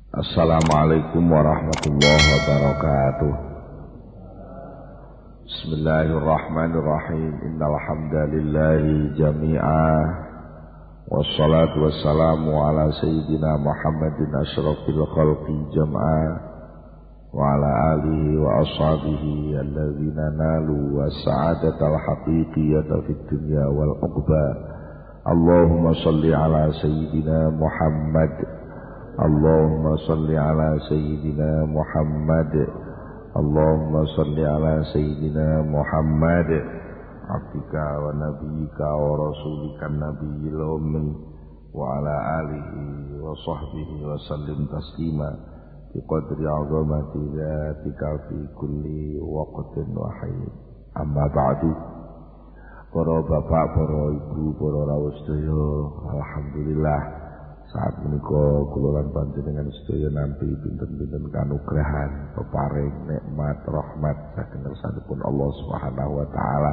Assalamualaikum warahmatullahi wabarakatuh. Bismillahirrahmanirrahim. Innal hamdalillahi jami'a wassalatu wassalamu ala sayyidina Muhammadin asyrafil khalqi jam'a wa ala alihi wa ashabihi alladzina nalu was-sa'adatal haqiqiyyata fid dunya wal uqba. Allahumma shalli ala sayyidina Muhammad. Allahumma salli ala sayyidina Muhammad. Allahumma salli ala sayyidina Muhammad abdika wa nabiyyika wa rasulika nabiyil ummi wa ala alihi wa sahbihi wa sallim taslima bi qadri 'azamati dzatika fi kulli waqtin wa hayy. Amma ba'du. Para bapak, para ibu, para rawuh sedaya, alhamdulillah saat menika kula lan panjenengan sedaya nampi pinten-pinten kanugrahan, peparing nikmat rahmat saking ngarsanipun Allah Subhanahu wa taala.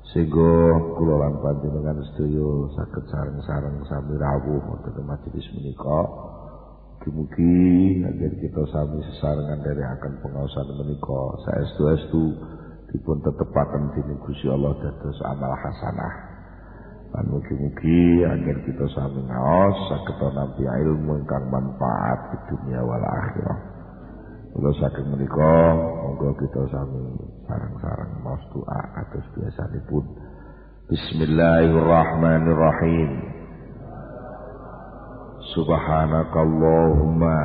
Sehingga kula lan panjenengan sedaya saged sareng-sareng sami rawuh wonten majelis menika. Mugi-mugi agar kita sami sesarengan nderekaken pengaosan menika saestu-estu dipun tetepaken dening Gusti Allah dados amal hasanah. Lan mugi-mugi agar kita sami ngaos saged nampi ilmu ingkang manfaat di dunia wal akhirah. Kula saking menika monggo kita sami sareng-sareng maos doa atus biasanipun. Bismillahirrahmanirrahim. Subhanakallahumma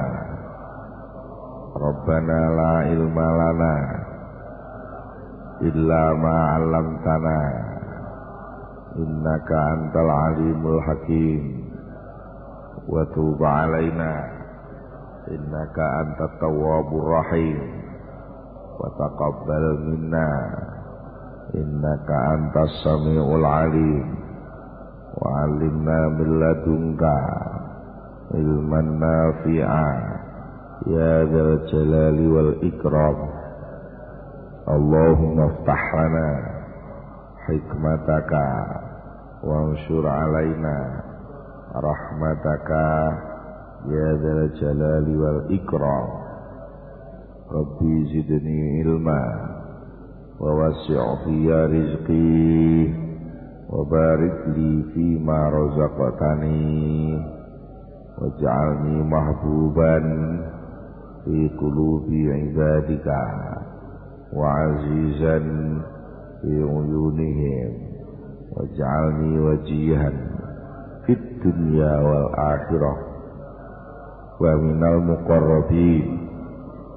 Rabbana la ilma lana illa ma 'allamtana innaka antal alimul hakim wa tub alaina innaka antat tawwabur rahim wa taqabbal minna innaka antas samiul alim wa 'allimna min ladunka ilman nafi'a ya dzal jalali wal ikram. Allahumma iftah lana hikmataka wansur alaina rahmataka ya dzal jalali wal ikram. Rabbi zidni ilma wa wasi' fi rizqi wa barik li fima razaqtani waj'alni mahbuban fi qulubi ibadika wa azizan fi uyunihim waj'alni wajihan fid dunya wal akhirah wa minal muqarrabin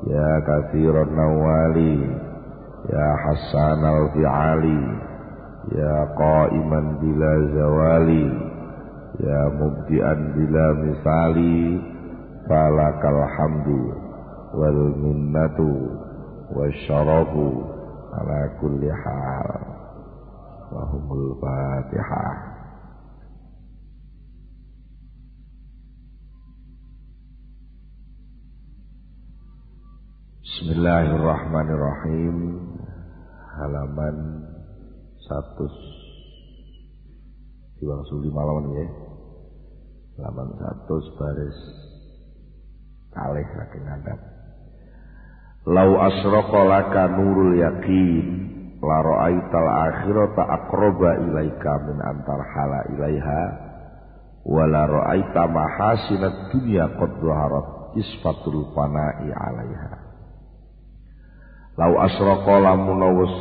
ya katsiran nawali ya hasanal fi'ali ya qa'iman bila zawali ya mubdi'an bila misali falakal hamdu wal minnatu wasyarafu ala kulli hal. Wahumul Fatihah. Bismillahirrahmanirrahim. Halaman 100 diwangsuli malawan ya. Halaman 100 baris kalih saking ngandhap. Lau asraqa laka nurul yaqin la ra'aital akhirata aqraba ilaika min antar hala ilaiha wa la ra'aita mahasinad dunya qad dhaharat isfatul fana'i 'alaiha. Lau asraqa lamun wis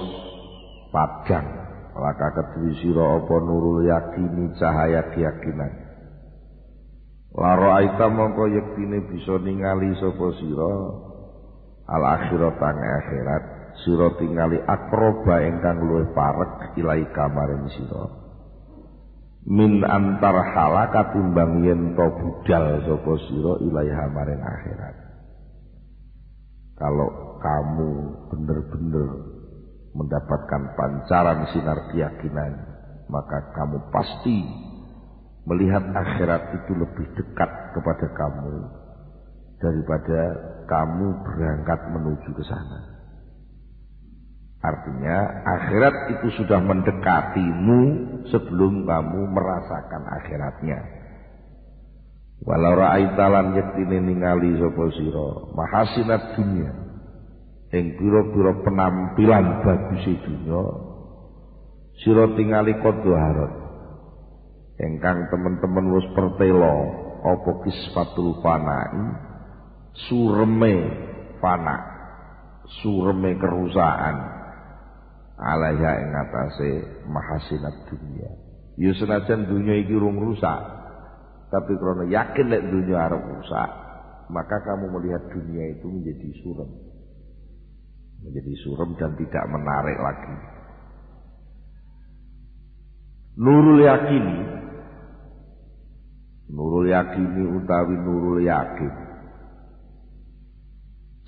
padhang laka kedhi sira apa nurul yaqini cahaya keyakinan la ra'aita mongko yektine bisa ningali sapa sira al akhirat ang akhirat sira tingali akroba ingkang luwih parek ilaika maring sira min antar halaka timbang yen to budal sapa sira ilaiha maring akhirat. Kalau kamu benar-benar mendapatkan pancaran sinar keyakinan, maka kamu pasti melihat akhirat itu lebih dekat kepada kamu daripada kamu berangkat menuju ke sana. Artinya akhirat itu sudah mendekatimu sebelum kamu merasakan akhiratnya. Walau ra'aitalan yektine ningali sapa sira mahasinat dunya ing pira-pira penampilan baguse dunya sira tingali qadharat ingkang teman-teman wis pertela apa kisfatul fanai sureme fana sureme kerusakan alaiha ing atase mahasinat dunya ya senajan dunya iki rung rusak tapi karena yakin nek dunia arep rusak, maka kamu melihat dunia itu menjadi suram. Menjadi suram dan tidak menarik lagi. Nurul yakini utawi nurul yakin.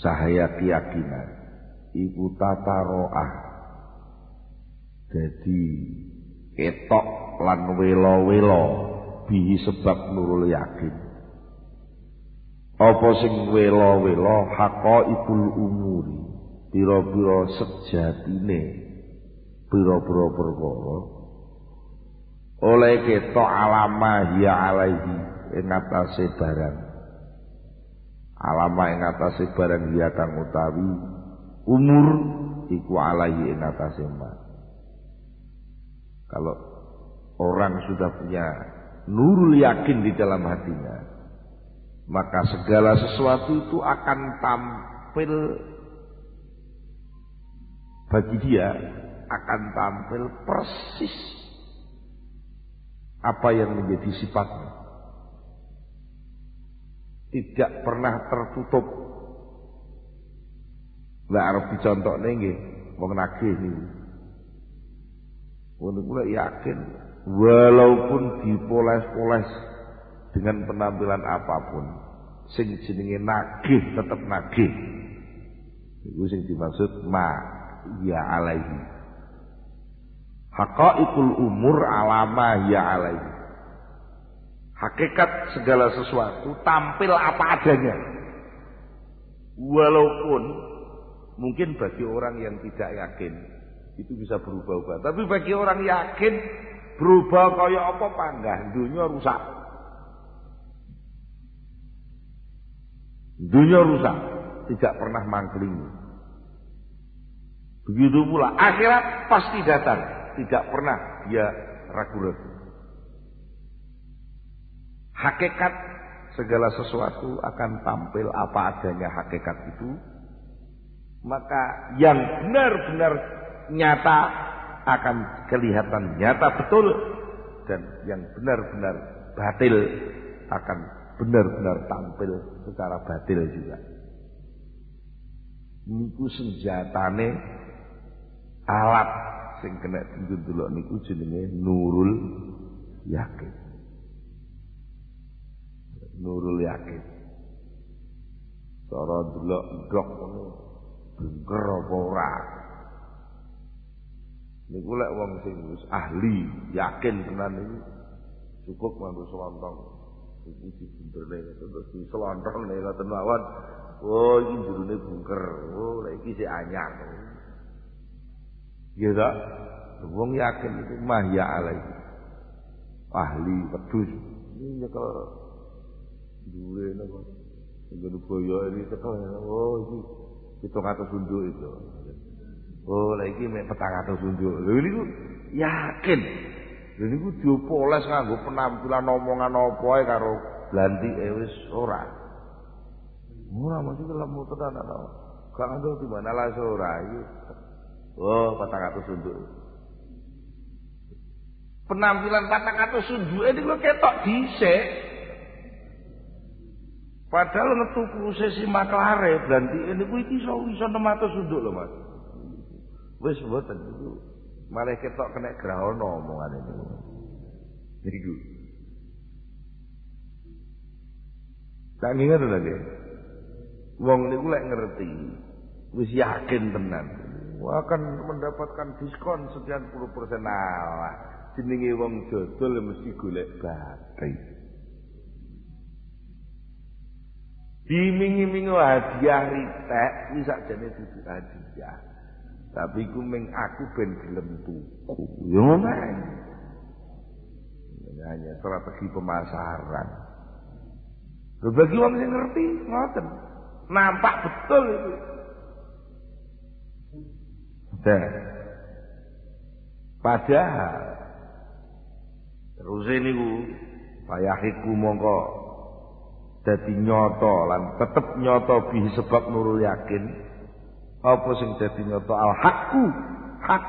Cahaya keyakinan iku tataroah. Jadi ketok lan welo-welo bihi sebab nurul yakin apa sing wela-wela haqaiqul umuri pira-pira sejatine pira-pira perkara oleh ketok alama ya alaihi ing atase barang alama ing atase barang ya kang utawi umur iku alaihi ing atase ma. Kalau orang sudah punya nurul yakin di dalam hatinya, maka segala sesuatu itu akan tampil bagi dia, akan tampil persis apa yang menjadi sifatnya. Tidak pernah tertutup. Lah arep dicontohne nggih, wong nagih niku. Wong kula yakin walaupun dipoles-poles dengan penampilan apapun sing jenenge nagih tetep nagih iku sing dimaksud ma ya alaihi haqaiqul umur alama ya alaihi hakikat segala sesuatu tampil apa adanya walaupun mungkin bagi orang yang tidak yakin itu bisa berubah-ubah tapi bagi orang yakin berubah kaya apa panggah dunia rusak. Dunia rusak, tidak pernah mangkling. Begitu pula akhirat pasti datang, tidak pernah dia ragu-ragu. Hakikat segala sesuatu akan tampil apa adanya hakikat itu. Maka yang benar-benar nyata akan kelihatan nyata betul dan yang benar-benar batil akan benar-benar tampil secara batil juga. Niku senjatane alat sing kena didelok niku jenenge nurul yakin. Nurul yakin. Cara delok ndok ngono bengker apa ora. Niku lek wong sing wis ahli, yakin tenan niku cukup nganggo selontong. Iki dibunderne terus diselontong nek ngoten mawon. Oh, iki jerone bunker. Oh, lek iki sik anyar. Ya ta? Wong yakin itu mahya alaihi. Ahli wedhus. Ini nyekel duwe napa? Ngene boyo iki tekel. Oh, iki 700 unduk itu. Oh, lagi mek 400 unduk. Lha niku yakin. Lha niku diopoles nganggo penampilan omongan apa ae karo blantike wis ora. Ora mesti lemu tenan ana. Gak ngandel di mana lah ora iki. Oh, 400 unduk. Penampilan 400 unduke niku ketok dhisik. Padahal ngetuku sesi maklare blantike niku iki iso 600 unduk lho, Mas. Wis mboten niku malah ketok kena grahana omongane niku. Niku. Tak ngerti lagi. Wong niku lek ngerti, wis yakin tenan, akan mendapatkan diskon sekian puluh persen. Nah, jenenge wong jodol mesti golek bathi. Dimingi-mingi hadiah ritek kuwi sakjane dudu hadiah. Tapi ku ming aku ben gelem tuku. Yo ngono. Hanya strategi pemasaran. Lho bagi wong sing ngerti ngoten. Nampak betul itu. Padahal terus niku payahiku mongko dadi nyata lan tetep nyata bihi sebab nurul yakin. Apa sing dadi nyata al haqqu hak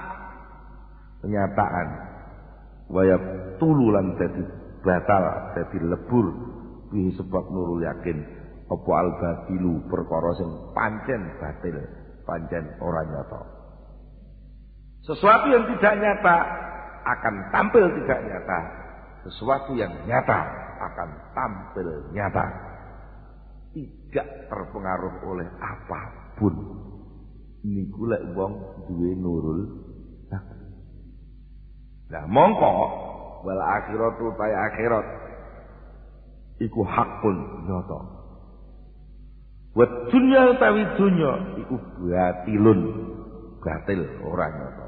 kenyataan waya tululan dadi batal dadi lebur bihi sebab nurul yakin apa al batilu perkara sing pancen batil pancen ora nyata. Sesuatu yang tidak nyata akan tampil tidak nyata. Sesuatu yang nyata akan tampil nyata. Tidak terpengaruh oleh apapun. Niku lek wong duwe nurul yakin. Nah, mongko wal akhiratu ta akhirat iku hakun nyata. Wa dunya tawi dunya iku batilun batil ora nyata.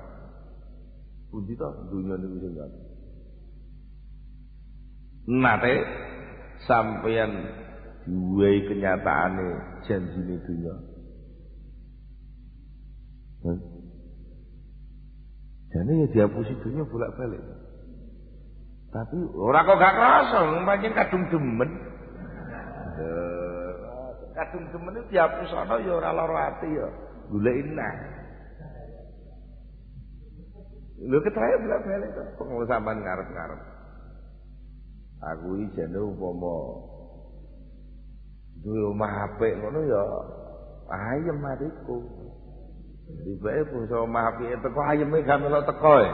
Pundi to dunya niku sing nyata. Nate sampeyan duwe kenyataane janjine dunya. Jane ya dihapusi dunya bolak-balik. Tapi ora kok gak krasa, pancen kadung demen. Kadung demen itu dihapus ana ya ora lara ati ya. Goleki nang. Lho ketrae bolak-balik to, kok sampean ngarep-ngarep. Aku iki jane upama duwe omah apik ngono ya ayem mariku. Dibake bangsa omah apike teko ayeme gak melok teko e.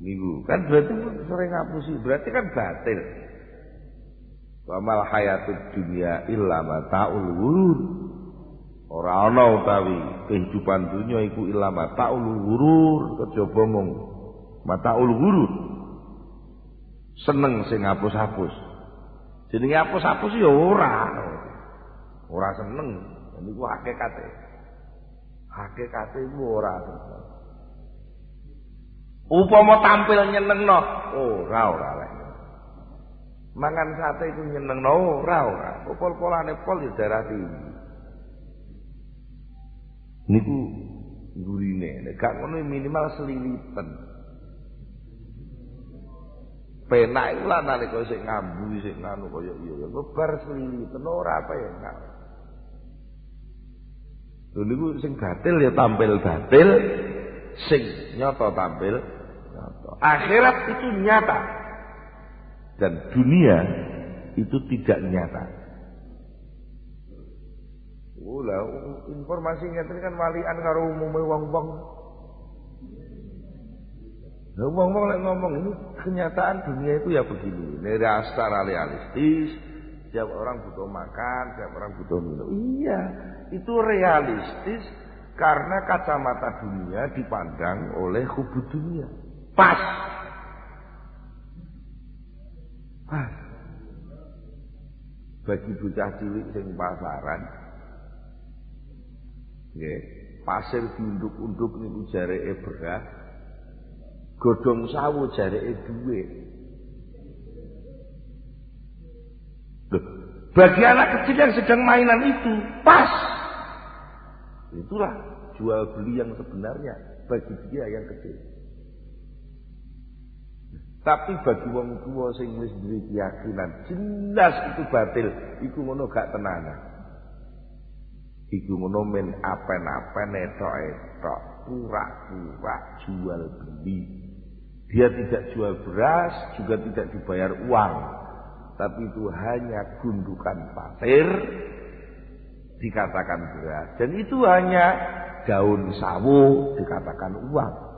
Niku kan berarti sering ngapusi, berarti kan batil. Wa mal hayatud dunya illa mataul ghurur. Ora ana utawi kehidupan dunya iku illa mataul ghurur, kejaba mung mataul ghurur. Seneng sing hapus-hapus. Jenenge hapus-hapus ya ora. Ora seneng. Niku hakikate. Hakikate iku ora seneng. Upama tampil nyenengno, ora lek. Mangan sate iku nyenengno ora. Pol-polane pol ya darah tinggi. Niku gurine, nek gak ngono minimal selilitan. Penak iku lah nalika sik ngambu sik nganu kaya iya bar selilitan ora apa ya enggak. Lho niku sing batil ya tampil batil, sing nyata tampil nyata. Akhirat itu nyata dan dunia itu tidak nyata. Lah informasinya tadi kan walian karo umume wong-wong. Lah wong-wong lek ngomong ini kenyataan dunia itu ya begini. Secara realistis, setiap orang butuh makan, setiap orang butuh minum. Iya, itu realistis karena kacamata dunia dipandang oleh hubud dunia. Pas. Bagi bocah cilik sing pasaran, nggih, pasir diunduk-unduk niku jareke beras, godhong sawu jareke dhuwit. Bagi anak kecil yang sedang mainan itu pas. Itulah jual beli yang sebenarnya bagi dia yang kecil. Tapi bagi wong tua sing wis duwe keyakinan jelas itu batil, iku ngono gak tenanan. Iku ngono men apen-apen etok-etok, pura-pura jual beli. Dia tidak jual beras, juga tidak dibayar uang. Tapi itu hanya gundukan pasir dikatakan beras, dan itu hanya daun sawo dikatakan uang.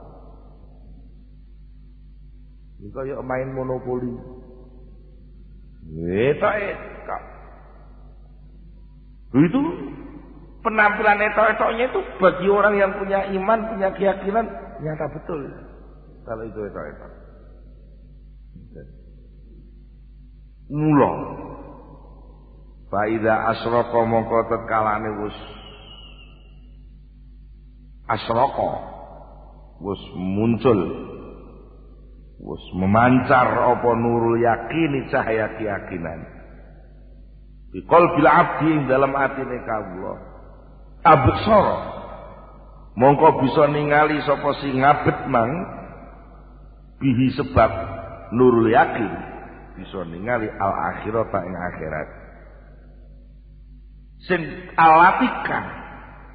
Ini kayak main monopoli. Etok-etok. Itu penampilan etok-etoknya itu bagi orang yang punya iman, punya keyakinan nyata betul. Kalau itu etok-etok. Mula faida asraqa mongko tetkalane wis asraqa wis muncul wis memancar apa nurul yakini cahaya keyakinan di qalbil abdi dalam atine kawula absara mongko bisa ningali sapa sing ngabet mang bihi sebab nurul yakin bisa ningali al akhirata ing akhirat sing alatika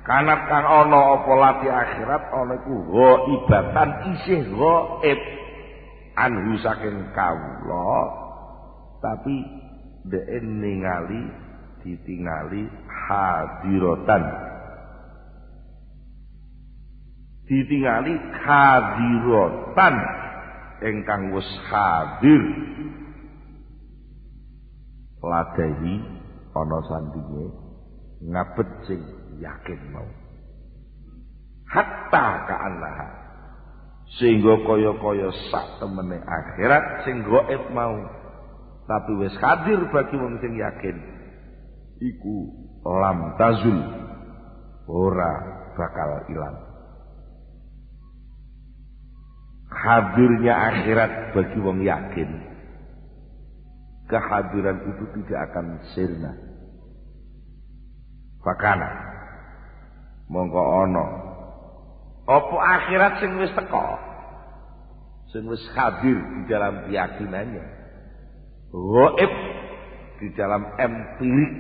kanat kang ana apa lati akhirat ana iku ghaibatan isih ghaib anhu saking kawula tapi dhek ningali ditingali hadiratan ditingali hadiratan ingkang wis hadir ladahi ana sandinge ngabet sing yakin mau hatta ka'annaha sehingga kaya-kaya sak temene akhirat sing gaib mau tapi wis hadir bagi wong sing yakin iku lam tazul ora bakal ilang hadirnya akhirat bagi wong yakin kehadiran itu tidak akan sirna fakana mongko ana apa akhirat sing wis teka sing wis hadir di dalam keyakinannya gaib di dalam empirik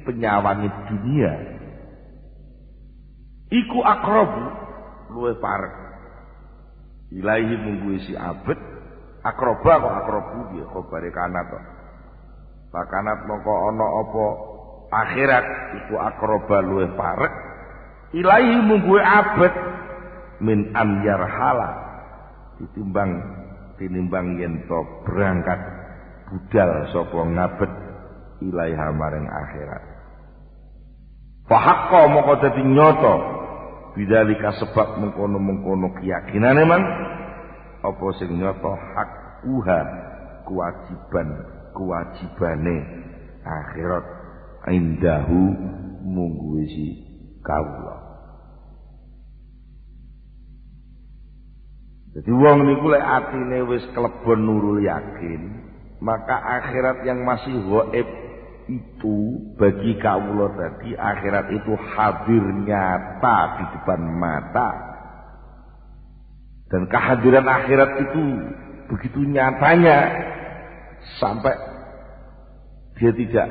penyawangi dunia iku akrabu luwe parek ilahi munggu isi abet akroba kok akrobu dia kobare kanat kok pakanat mongko ana apa akhirat iku akroba luwe parek ilahi munggu abet min an yarhala tinimbang yen to berangkat budal sapa ngabet ilaiha maring akhirat fahaqqa moko dadi nyoto bidzalika sebab mengkono-mengkono keyakinane man apa sing nyoto hak uha kewajibane akhirat indahu munggu isi kawula. Jadi wong niku lek atine wis klebon nurul yakin, maka akhirat yang masih gaib itu bagi kawula tadi akhirat itu hadir nyata di depan mata. Dan kehadiran akhirat itu begitu nyatanya sampai dia tidak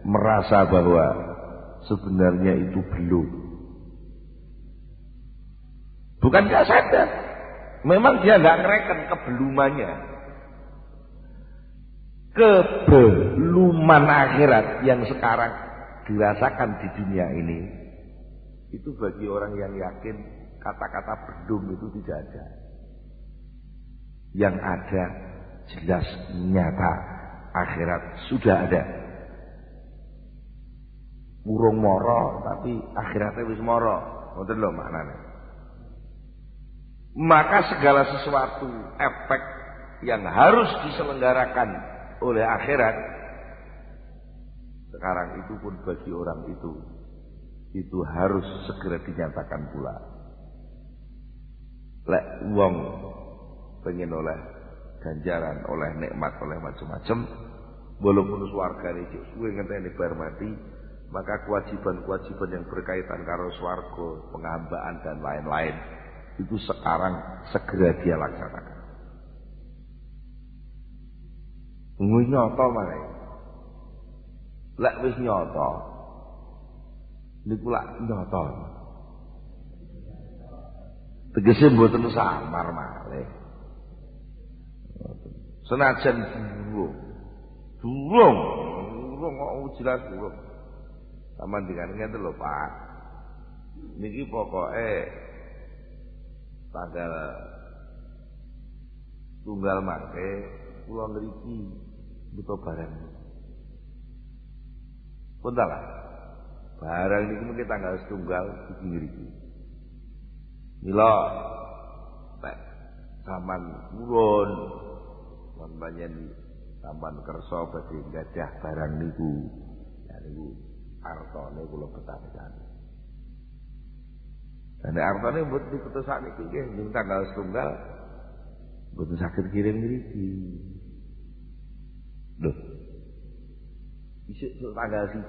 merasa bahwa sebenarnya itu belum. Bukan dia sadar, memang dia nggak ngereken kebelumannya. Kebeluman akhirat yang sekarang dirasakan di dunia ini itu bagi orang yang yakin kata-kata belum itu tidak ada. Yang ada jelas nyata akhirat sudah ada. Burung moro tapi akhiratnya wis moro. Ngoten lho maknane. Maka segala sesuatu efek yang harus diselenggarakan oleh akhirat sekarang itu pun bagi orang itu harus segera dinyatakan pula. Lek wong pengen oleh ganjaran, oleh nikmat, oleh macam-macam, walaupun swargane cek suwe ngenteni bar mati, maka kewajiban-kewajiban yang berkaitan karo swarga, penghambaan dan lain-lain itu sekarang segera dia laksanakan. Wis nyata maneh. Lek wis nyata niku lak nyata. Tegese mboten samar malih. Senajan durung kok jelas durung. Saman dikane ngeten lho, Pak. Niki pokoke tanggal tunggal mangke kula ngriki buta barang. Puntalah. Barang niki mungkin tanggal setunggal iki ngriki. Mila nek sampean purun lan panjenengan sampean kersa badhe gadah barang niku. Ya niku artane kula betahaken. Dan artane mboten diketusak niki nggih tanggal setunggal Boten saged kirim mriki. Lho. Isuk tanggal 1.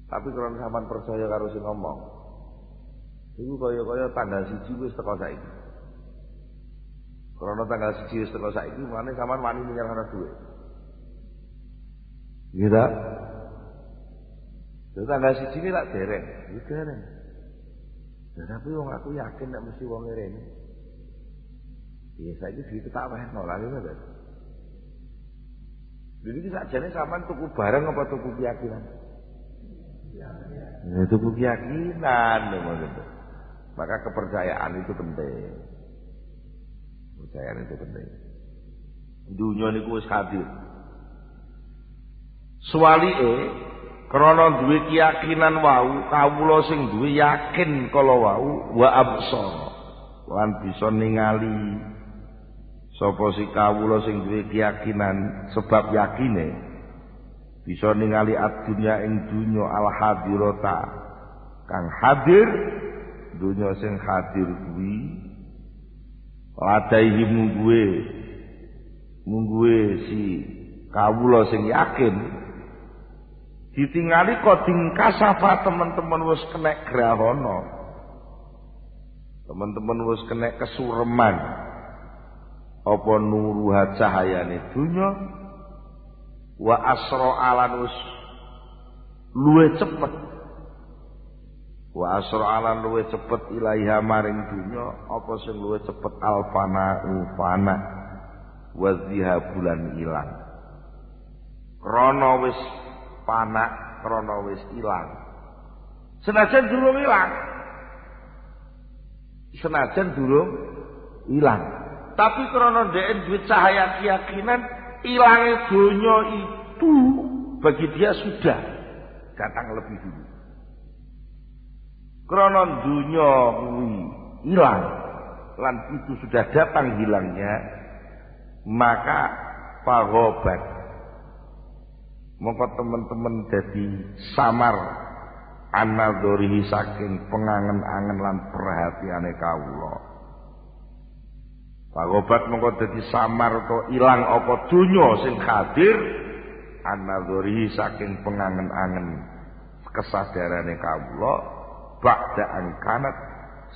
Tapi kalau sampean percaya karo sing ngomong, iku kaya-kaya tanggal 1 wis teko saiki. Karena tanggal 1 wis teko saiki, mane sampean wani nyerahno dhuwit. Gitu. Terus tanggal 1 iki lak dereng, iki dereng. Tapi wong aku yakin nek mesti wong rene. Ya saiki duit tak wehno lha ngono. Lha iki sakjane sampean tuku barang apa tuku keyakinan? Ya tuku keyakinan ngono. Maka kepercayaan itu penting. Kepercayaan itu penting. Dunya niku wis hadir. Suwalike krana duwe keyakinan wau, kawula sing duwe yakin kala wau wa absar lan bisa ningali sapa si kawula sing duwe keyakinan sebab yakine bisa ningali ad-dunya ing dunya al-hadirata kang hadir dunya sing hadir kuwi ladaihi mungguwe si kawula sing yakin ditingali kok tingkasafa teman-teman wis kena grahana. Teman-teman wis kena kesureman. Apa nuruha cahayane dunya wa asra alan wis luwih cepet. Wa asra alan luwih cepet ilaiha maring dunya apa sing luwih cepet alfana ufana wa zihabulan ilang. Krana wis panak krana wis ilang. Senajan durung ilang. Senajan durung ilang. Tapi krana dhek duwe cahaya keyakinan ilange donya itu bagi dia sudah datang lebih dulu. Krana donya kuwi ilang lan itu sudah datang hilangnya, maka pagobat mongko teman-teman jadi samar anadzorihi saking pengangen-angen lan perhatiane kawula. Pagobat mongko dadi samar to ilang apa donya sing hadir anadzorihi saking pengangen-angen kesadarane kawula ba'da angkanat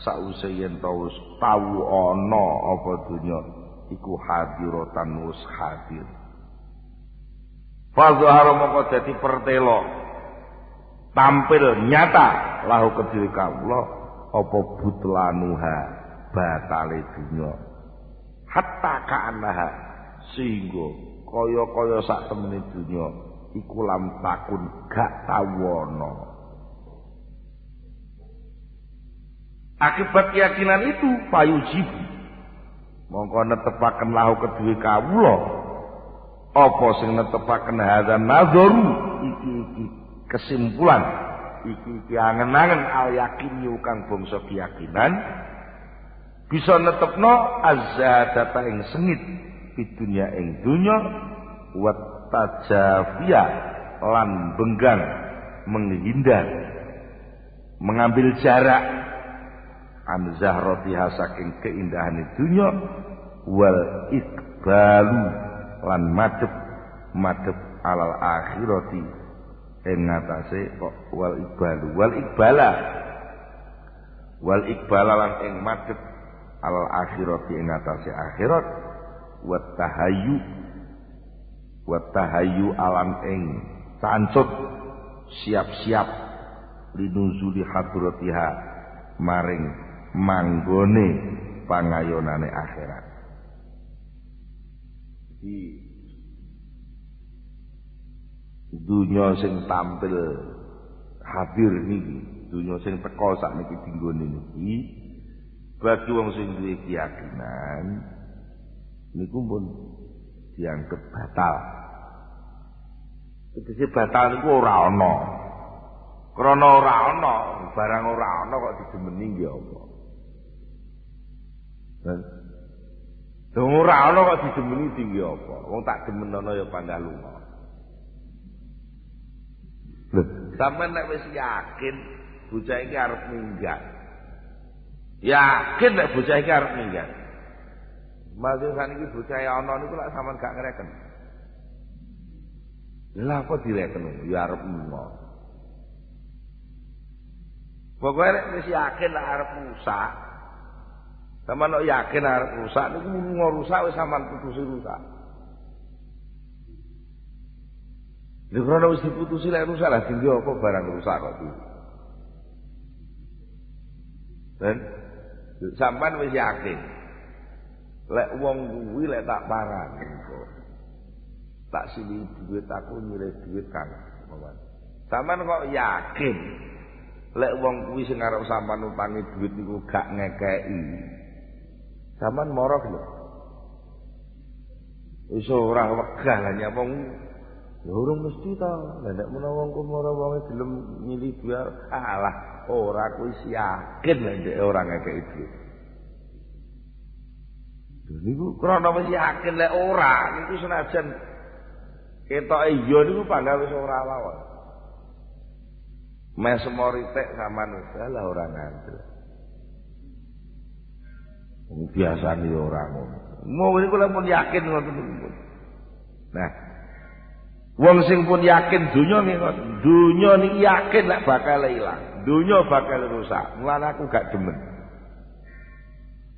sause yen tau ana apa donya iku hadiratan wis hadir. Fazhara moko dadi pertelo tampil nyata lahu kediri kawula apa butlanuha batale dunya hatta ka'annaha sehingga kaya-kaya sak temene dunya iku lam takun gak tawono. Akibat keyakinan itu payujib mongko netepaken lahu kediri kawula apa sing netepaken hadzal nadharu iki kesimpulan iki angen-angen al yakin kang bangsa keyakinan bisa netepno azzadata ing sengit di dunya ing dunya wa tajafia lan benggang menghindar mengambil jarak an zahratiha saking keindahan dunya wal iqbalu lan madhep alal akhirati ing ngatasé kok wal iqbala lan ing madhep alal akhirati ing ngatasé akhirat wa tahayyu alam ing tancut siap-siap linuzuli hadratiha maring manggone pangayonane akhirat. Di dunya sing tampil hadir niki, dunya sing teka sakniki dinggone niki, bagi wong sing duwe keyakinan niku pun dianggep batal. Tegese batal niku ora ana. Krana ora ana, barang ora ana kok didemeni nggih apa. Wong ora ana kok didemeni tinggi apa? Wong tak demenono ya pandah lunga. Lho, sampeyan nek wis yakin bocah iki arep minggat. Yakin nek bocah iki arep minggat. Masih saniki bocah ana niku lak sampean gak ngreken. Lah apa direken ya arep lunga. Pokoke nek wis yakin lak arep rusak. Sampeyan nek yakin arep rusak niku lunga rusak wis sampean putusi rusak. Lha ora wis diputusi lek rusak lah tinggi apa barang rusak kok iki. Dan sampean wis yakin lek wong kuwi lek tak parani kok tak sili duit aku nyire duit kan sampean kok yakin lek wong kuwi sing arep sampean utangi duit niku gak ngekeki sampean morok lho wis ora wegah lah nyapa ya urung mesti ta lha nek menawa wong mara wong gelem nyili duit alah ora kuwi yakin lek ora ngekeki duit. Niku krana wis yakin lek ora niku senajan ketoke iya niku panggal wis ora lawan. Mes moritek sampean lah ora ngandel. Wong biasane ora ngono. Mau niku lamun yakin ngoten niku. Nah, wong sing pun yakin donya ngoten. Donya niki yakin lek bakal ilang. Donya bakal rusak. Mulane aku gak demen.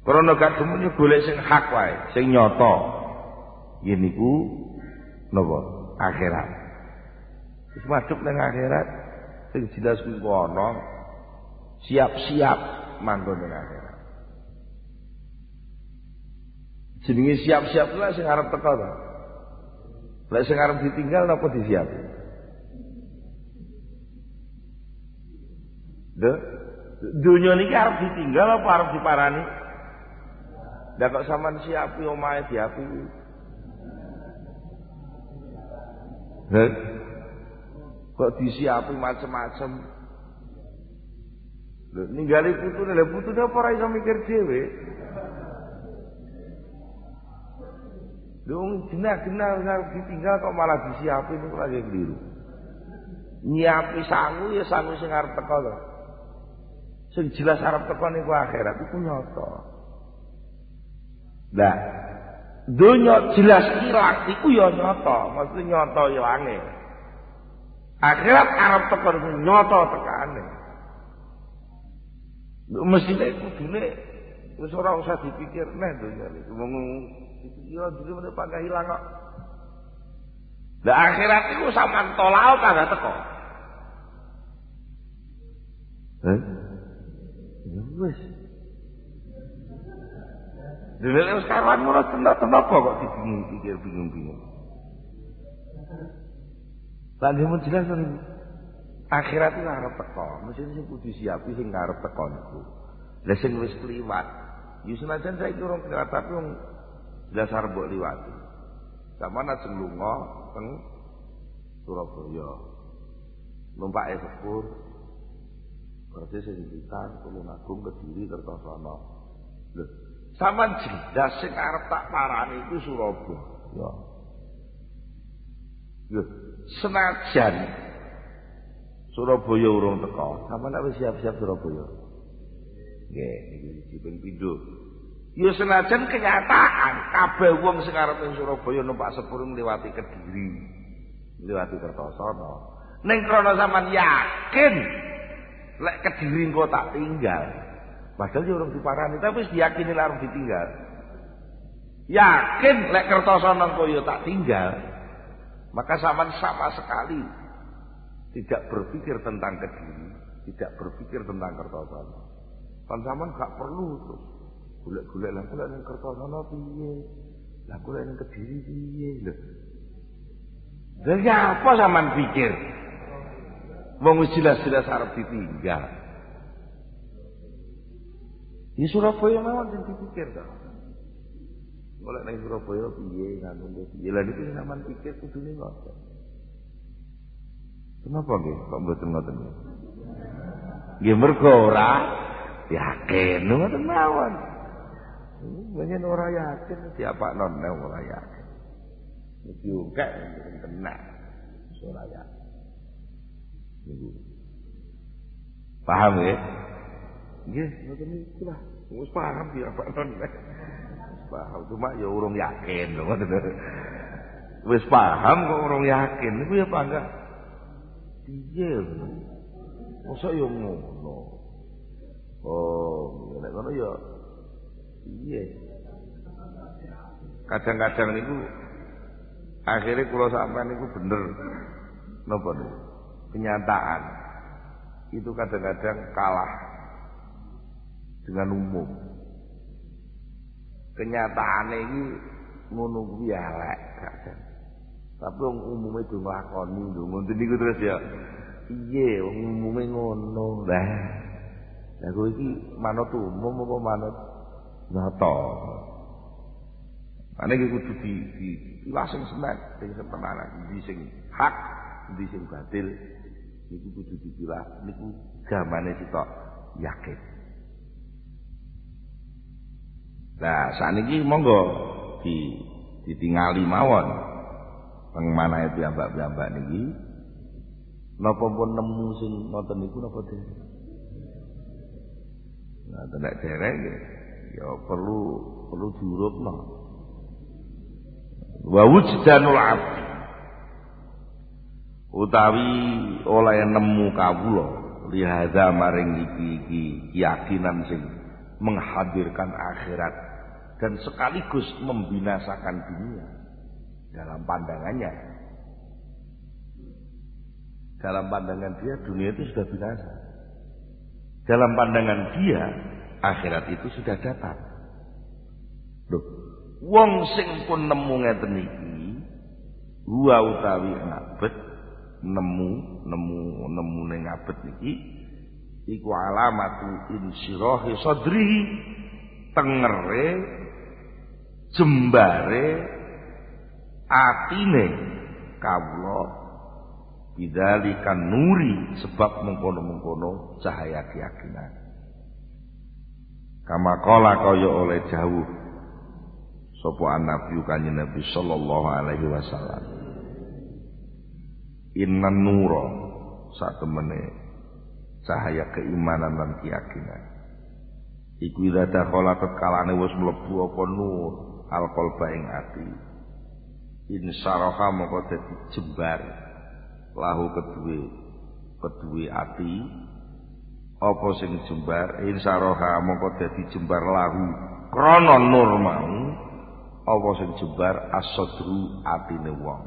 Karena gak demen golek sing hak wae, sing nyata. Yen niku napa? Akhirat. Wis masuk nang akhirat sing jelas kuwi ana siap-siap manggon nang akhirat. Jenenge siap-siap kuwi sing arep teko to. Lek sing arep ditinggal napa disiapi? Dunya niki arep ditinggal apa arep diparani? Lah kok sampean siapi omahe diapi. Kok disiapi macem-macem. Lho ninggali putune, lha putune apa ora iso mikir dhewe? Lho genah-genah arep ditinggal kok malah disiapi niku lagi keliru. Nyiapi sangu ya sangu sing arep teko to. Sing jelas arep teko niku akhirat iku nyata. Lah, dunya jelas ilang iku ya nyata, mesti nyata ya angel. Akhirat arep teko nyata tekane. Mesti nek kudune wis ora usah dipikir neh dunya iki. Wong ya dhewe meneh pangga ilang kok. Lah akhirat iku sampean tolak kagak teko. Ya wis. Dhewe sekarang ora tenan-tenan kok bingung-bingung. Lan dhewe jelas niku. Akhirat iki arep teko, mesti sing kudu siapi sing arep teko niku. Lah sing wis kliwat, ya senajan saiki urung kliwat tapi wong jelas arep mbok liwati. Sampeyan ajeng lunga teng Surabaya. Numpake sepur. Berarti sing Blitar, Tulungagung, Kediri, Kertosono. Lho, sampean jelas sing arep tak parani iku Surabaya. Lho, senajan Surabaya urung teko, sampean wis siap-siap Surabaya. Nggih, iki ping pindho. Ya senajan kenyataan kabeh wong sing arep ing Surabaya numpak sepur ngliwati Kediri, ngliwati Kertosono. Ning krana sampean yakin lek Kediri engko tak tinggal. Padahal ya urung diparani tapi wis diyakini lek arep ditinggal. Yakin lek Kertosono engko ya tak tinggal. Maka sampean sama sekali tidak berpikir tentang Kediri, tidak berpikir tentang Kertosono. Kan sampean gak perlu terus golek-golek lah kok ning Kertosono piye? Lah kok ning Kediri piye lho. Lha apa sampean pikir? Wong wis jelas-jelas arep ditinggal. Di Surabaya mawon sing dipikir to. Golek ning Surabaya piye ngono piye. Lah niku sampean pikir kudune ngoten. Kenapa nggih kok mboten ngoten? Nggih mergo ora yakin ngoten mawon. Banyak ora yakin diapakno nek ora yakin. Iki ukek tenan. Ora yakin. Niku. Paham ya? Nggih, ngoten niku lah. Wis paham diapakno nek. paham, cuma ya urung yakin lho. Wis paham kok urung yakin, iku ya bangga. Piye? Mosok yo ngono. Oh, nek ngono ya piye? Kadang-kadang niku akhirnya kula sampean niku bener napa niku? Kenyataan itu kadang-kadang kalah dengan umum. Kenyataane iki ngono kuwi elek kadang. Tapi wong umume do nglakoni lho, ngoten niku terus ya. Iye wong umume ngono. Lah kowe iki manut umum apa manut nyata? Ana iki kudu diilas sing senek, sing sepenanan, ndi sing hak, ndi sing batil. Niku kudu dipilah, niku gamane sitok yakin. Nah, sakniki monggo ditingali mawon. Pengmanahe piyambak-piyambak niki napa pun nemu sing ngoten niku napa dereng. Nah, nek dereng ya perlu diurupno. Wa wujdanul abdi utawi oleh nemu kawula lihada maring iki keyakinan sing menghadirkan akhirat dan sekaligus membinasakan dunia dalam pandangannya. Dalam pandangan dia dunia itu sudah binasa. Dalam pandangan dia akhirat itu sudah datang. Loh, wong sing pun nemu ngeten iki wa utawi ngabet nemu ning ngabet niki iku alamatu insyirahi sadri tengere jembare atine kawula bidzalikan nuri sebab mengkono-mengkono cahaya keyakinan kama qala kaya oleh jauh sapa nabi kanjeng Nabi sallallahu alaihi wasallam innan nura satemene cahaya keimanan dan keyakinan iku ida dakhala tetkalane wis mlebu apa nur alqalba ing ati insyaraha moko dadi jembar lahu kedue ati apa sing jembar insyaraha moko dadi jembar lahu krana nur mau apa sing jembar as-sadru atine wong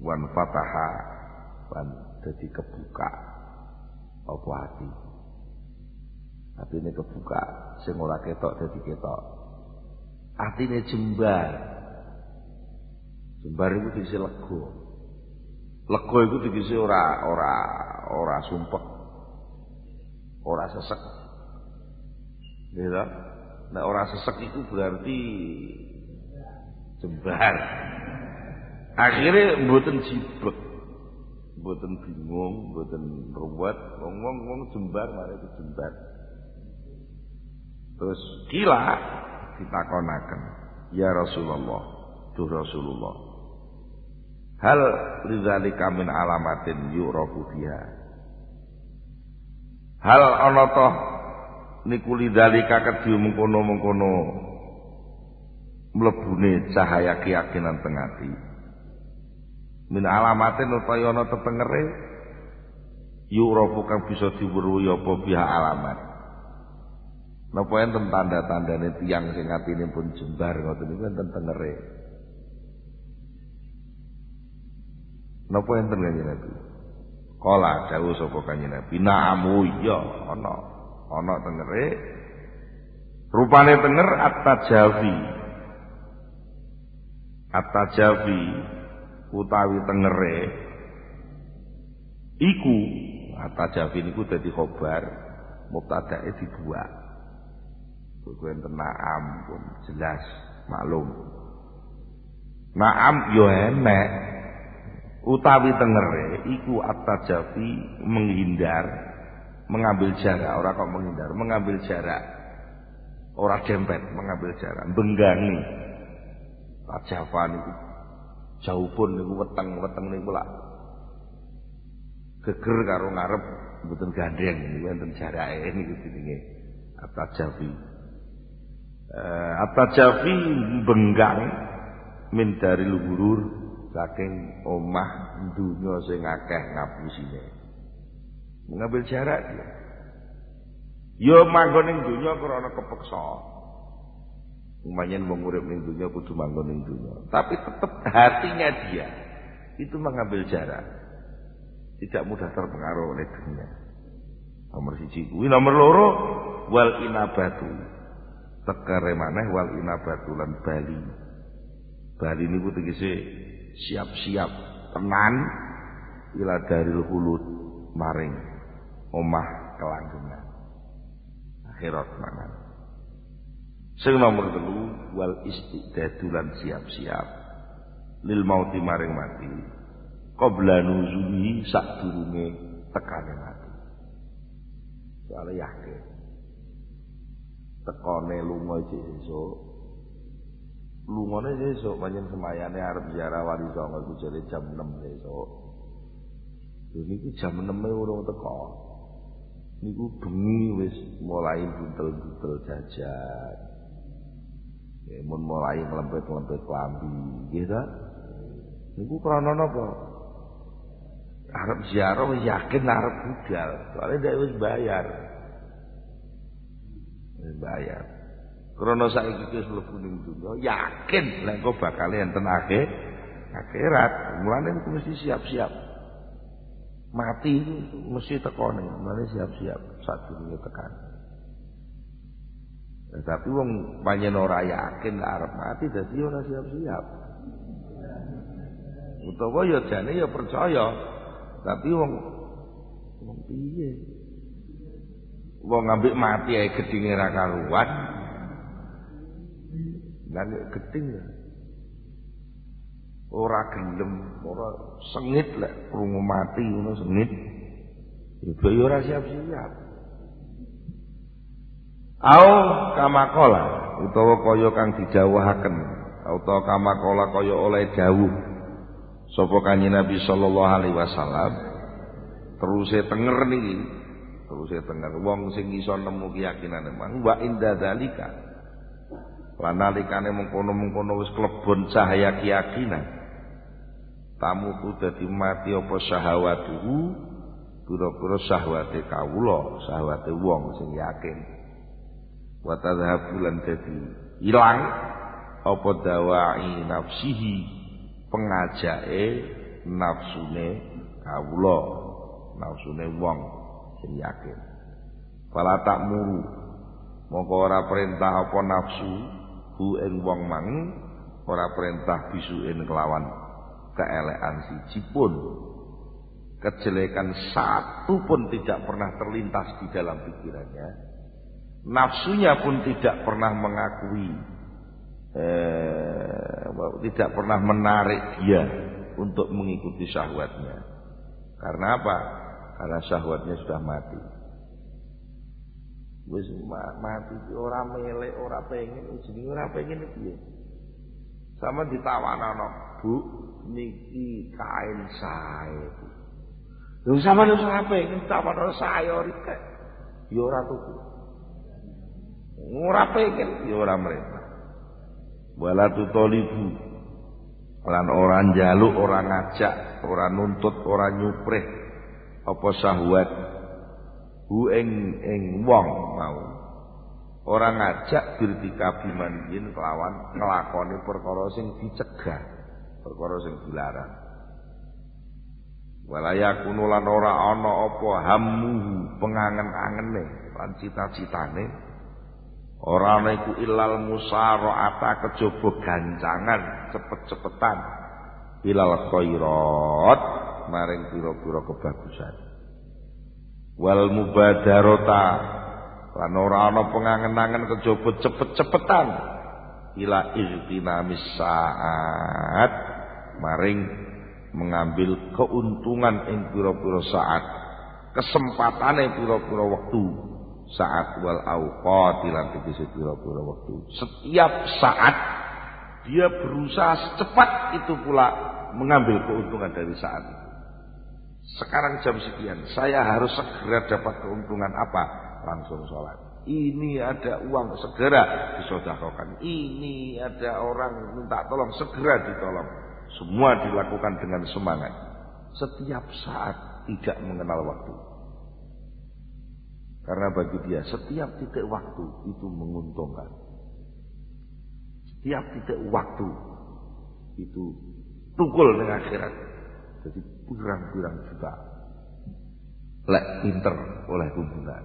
wan fataha wan dadi kebuka apa hati atine kebuka sing ora ketok dadi ketok atine jembar iku dise lega iku dise ora sumpek ora sesek ya nek ora sesek iku berarti jembar akhirnya mboten jiblek mboten bingung mboten ruwet wong jembar mare jembar. Terus kila ditakonaken, ya Rasulullah, duh Rasulullah. Hal lidzalika min alamatin yu'rafu biha. Hal ana toh niku lidzalika kedhi mengkono-mengkono mlebune cahaya keyakinan teng ati. Min alamatin utawa ana tetengere yu'rafu kang bisa diweruhi apa biha alamat. Napa enten tanda-tandane tiyang sing atine pun jembar ngoten niku enten tengere. Napa enten kanjeng Nabi? Kala dawuh sapa kanjeng Nabi, "Na'amu ya ana tengere." Rupane tenger at-tajafi utawi tengere iku at-tajafi niku dadi khobar mubtadae dibuat. Kuwi enten na'am pun jelas maklum. Na'am yo enek utawi tengere iku at-tajafi menghindar, mengambil jarak, ora kok menghindar, mengambil jarak. Ora dempet, mengambil jarak, benggangi. Tajafa niku jauh pun niku weteng niku lak geger karo ngarep mboten gandeng niku enten jarake niku jenenge at-tajafi. At-tajafi benggang min dari luhurur saking omah dunya sing akeh ngapusine. Mengambil jarak dia. Yo manggon ning dunya krana kepeksa. Umpamane wong urip ning dunya kudu manggon ning dunya, tapi tetap hatinya dia itu mengambil jarak. Tidak mudah terpengaruh oleh dunia. Nomor 1 kuwi, nomor 2 wal inabatu. Tekare maneh wal inabatu lan bali. Bali niku tegese siap-siap tenan ila daril hulud maring omah kelanggengan. Akhirat mangan. Sing nomor 3 wal istidadu lan siap-siap lil mauti maring mati. Qabla nuzuli sadurunge tekane mati. Soale yakin. Tekone lunga iki sesuk. Lungane sesuk panjen semayane arep ziarah Wali Songo iku jare jam 6 sesuk. Lha niki jam 6 urung teko. Niku bengi wis mulai buntel-buntel jajan. Mun mulai nglempet-lempet klambi, nggih ta? Niku krana napa? Arep ziarah wis yakin arep budal, soalnya dia wis bayar. Wis bayar. Krana saiki wis mlebu ning dunya, yakin lha engko bakal enten akhirat. Mulane iku mesti siap-siap. Mati itu mesti tekone, mulane siap-siap sadurunge tekan. Tapi wong panjen ora yakin arep mati dadi ora siap-siap. Utawa ya jane ya percaya. Tapi wong piye? Wong ambek mati ae gedhinge ra karuan. Lan gedhing ya. Ora gelem, ora sengit lek krungu mati ngono sengit. Ya ora siap-siap. Au kamakola utawa kaya kang dijawuhaken, utawa kamakola kaya oleh dawuh sapa Kanjeng Nabi sallallahu alaihi wasallam teruse tenger niki, teruse tenger wong sing iso nemu keyakinane mang wa inda zalika lan nalikane mengkono-mengkono wis klebon cahaya keyakinan tamu ku dadi mati apa syahwatuhu pira-pira syahwate kawula, syahwate wong sing yakin wa tadhabulan dadi ilang apa dawai nafsihi pengajake nafsune kawula, nafsune wong sing yakin. Fala tak muru mongko ora perintah apa nafsu hu ing wong mang, ora perintah bisuin kelawan keelekan siji pun, kejelekan satu pun tidak pernah terlintas di dalam pikirannya. Nafsunya pun tidak pernah mengakui, tidak pernah menarik dia untuk mengikuti syahwatnya. Karena apa? Karena syahwatnya sudah mati. Wis mati ora melek, ora pengen, jenenge ora pengen piye. Sama ditawanana, Bu, niki kain sae. Lho sampeyan ora pengen tawanana saya rike. Ya ora tuku. Ora pengen, ya ora mereka. Wala tutolibu lan ora njaluk, ora ngajak, ora nuntut, ora nyuprih apa syahwat hu ing wong mau. Ora ngajak birtikabi manjin kelawan nglakoni perkara sing dicegah, perkara sing dilarang. Wala yakunu lan ora ana apa hammu pengangen-angene lan cita-citane. Ora ana iku ilal musara'ata kejaba gancangan cepet-cepetan ilal khairat maring pira-pira kebagusan. Wal mubadarata lan ora ana pengangen-angen kejaba cepet-cepetan ila irtinamis saat maring mengambil keuntungan ing pira-pira saat, kesempatane pira-pira wektu. Saat wal auqat lan tegese pira-pira waktu. Setiap saat dia berusaha secepat itu pula mengambil keuntungan dari saat itu. Sekarang jam sekian, saya harus segera dapat keuntungan apa? Langsung sholat. Ini ada uang, segera disedekahkan. Ini ada orang minta tolong, segera ditolong. Semua dilakukan dengan semangat. Setiap saat tidak mengenal waktu. Karena bagi dia setiap titik waktu itu menguntungkan. Setiap titik waktu itu tukul dengan akhirat. Jadi pirang-pirang juta lek pinter oleh hubungan.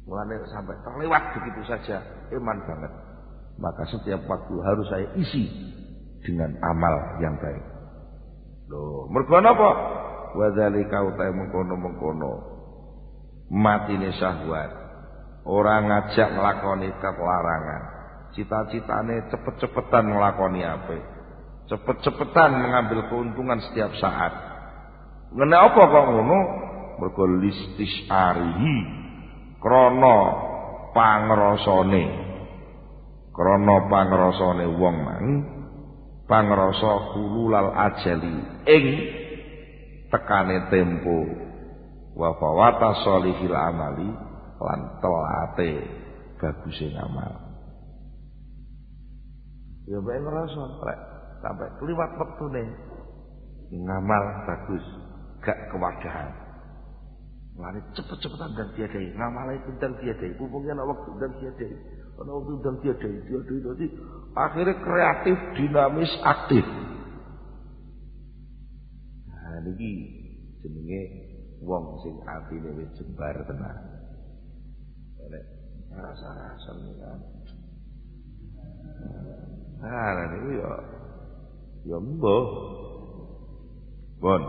Mulanya sampai terlewat begitu saja, iman banget. Maka setiap waktu harus saya isi dengan amal yang baik. Loh, mergo napa? Wa dzalika utai mengkono-mengkono matine syahwat. Orang ngajak nglakoni kelarangan. Cita-citane cepet-cepetan nglakoni apik. Cepet-cepetan mengambil keuntungan setiap saat. Ngene apa kok ngono? Mergo listisyarihi krana pangrasane. Krana pangrasane wong mang pangrasa hululal ajali ing tekane tempo wa fawata sholihil amali lan telate baguse ngamal. Ya bae ngrasa rek sampai kliwat wektune ngamal bagus gak kewadahan. Lari cepet-cepetan dan tiadai, ngamal itu dan tiadai, mumpungnya ana waktu dan tiadai. Ana waktu dan tiadai. Akhirnya kreatif, dinamis, aktif. Nah niki jenenge wong sing atine wis jembar tenan. Nek rasa-rasa kan. Nah niku ya mbuh. Bon.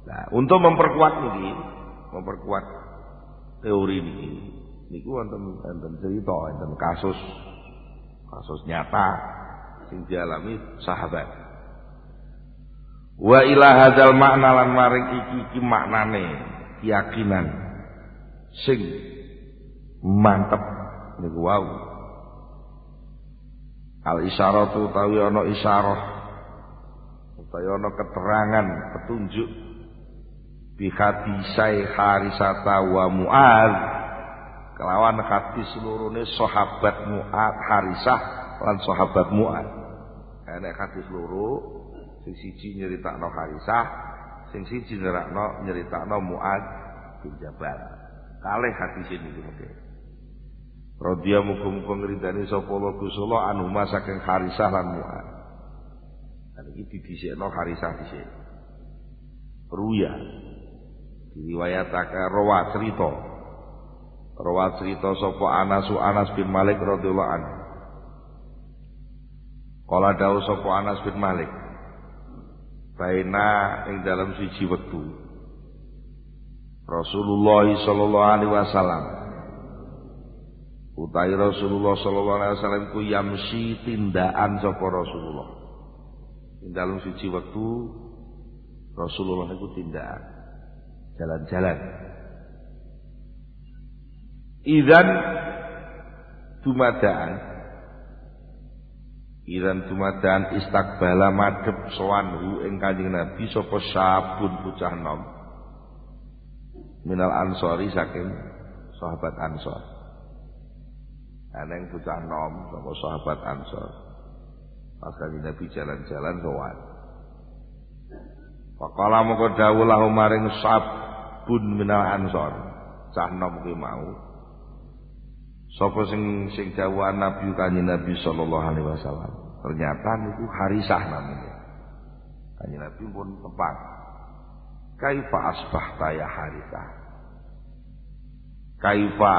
Nah, untuk memperkuat niki, memperkuat teori niki, niku wonten cerita, wonten kasus nyata sing dialami sahabat. Wa ila hadzal makna lan maring iki maknane keyakinan sing mantep niku wau. Al isyaratu tawi ana isyarah utawa ana keterangan petunjuk bi hadisai Harisata wa Mu'ad kelawan hadis lurune sahabat Mu'ad Harisah lan sahabat Mu'ad. Enek hadis loro sing siji nyeritakno Harisah, sing siji nyeritakno Mu'ad bin Jabal. Kalih hadis niku mengke. Radhiya muga-muga ngridani sapa Gusti Allah anhuma saking Harisah lan Mu'ad. Lan iki didhisikno Harisah dhisik. Ruya diriwayatake rawa cerita sapa Anas bin Malik radhiyallahu anhu. Kala dawuh sapa Anas bin Malik baina ing dalam siji wektu Rasulullah sallallahu alaihi wasallam utawi Rasulullah sallallahu alaihi wasallam ku yamsi tindakan sapa Rasulullah ing dalam siji wektu Rasulullah iku tindakan jalan-jalan. Idzan dumadaan istakbala madhep sowanhu ing Kanjeng Nabi sapa sabun bocah nom minal ansori saking sahabat Ansor. Aneng bocah nom sapa sahabat Ansor. Pas Kanjeng Nabi jalan-jalan sowan. Faqala moko dawuh lahu maring sabun minal ansor. Cah nom kuwi mau. Sapa sing dawuh Nabi Kanjeng Nabi sallallahu alaihi wasallam. Ternyata niku Harisah namanya. Kanjeng Nabi pun tepat. Kaifa asbahta ya Harisah? Kaifa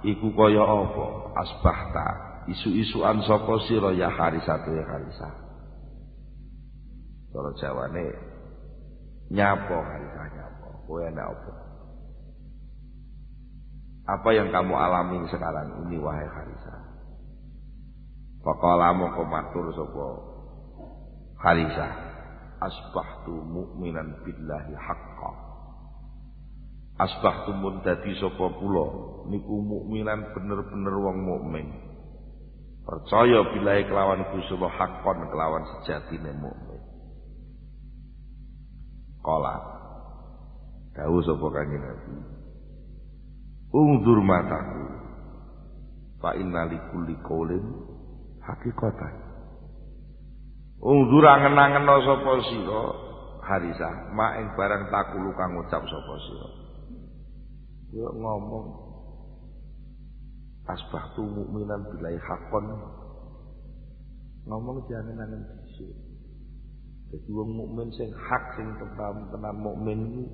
iku kaya apa? Asbahta isu-isuan sapa sira ya Harisah ya Harisah. Cara Jawane nyapo Harisah nyapo. Kowe ana apa? Apa yang kamu alami sekarang ini wahai Harisah? Faqala moko matur sapa Harisah, asbahtu mu'minan billahi haqqan. Asbahtu mun dadi sapa kula niku mukminan bener-bener wong mukmin. Percaya billahi kelawan Gusti Allah haqqan kelawan sejatine mukmin. Qala dawuh sapa Kanjeng Nabi, Ungdur mataku. Fa inna likulli qaulin haqiqatan. Ungdur angen-angeno sapa sira Harisah, mak ing barang takulu kang ngucap sapa sira. Yo ngomong asbahtu mukminan billahi haqqan. Ngomong jangan-jangan dhisik. Dadi wong mukmin sing hak sing tenan mukmin iki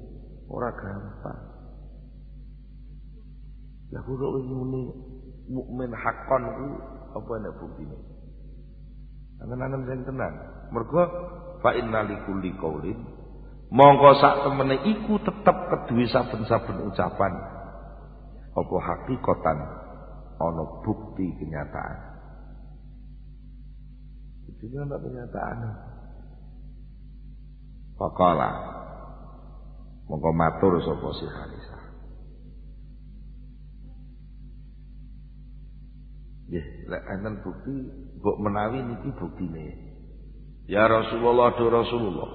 ora gampang. Lah kok muni mukmin haqqan ku apa nek buktine? Angen-angen sing tenan. Mergo fa inna likulli qaulin mongko sak temene iku tetep keduwe saben-saben ucapan apa hakikatan ana bukti kenyataan. Itu ana kenyataan. Faqala mongko matur sapa si Harisah. Nggih, lek enten bukti mbok menawi niki buktine. Ya Rasulullah, do Rasulullah.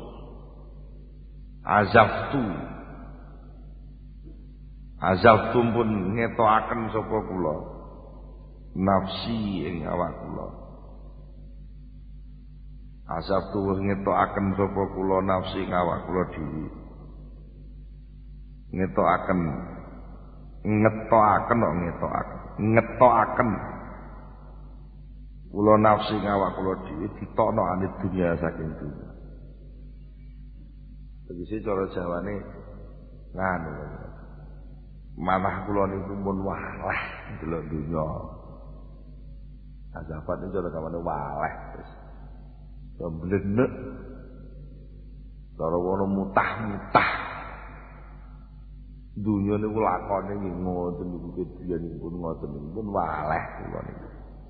Azaftu pun ngetokaken sapa kula nafsi ing awak kula. Azaftu ngetokaken sapa kula nafsi ing awak kula dhewe. Ngetokaken kula nafsi ing awak kula dhewe ditokno anit dunya saking dunya. Tegese cara Jawane nganu. Manah kula niku pun walah ndelok dunya. Azafat niku cara kamane walah wis. Ya blenek. Cara wono mutah-mutah. Dunya niku lakone nggih ngoten niku kediyan pun ngoten niku pun walah kula niku.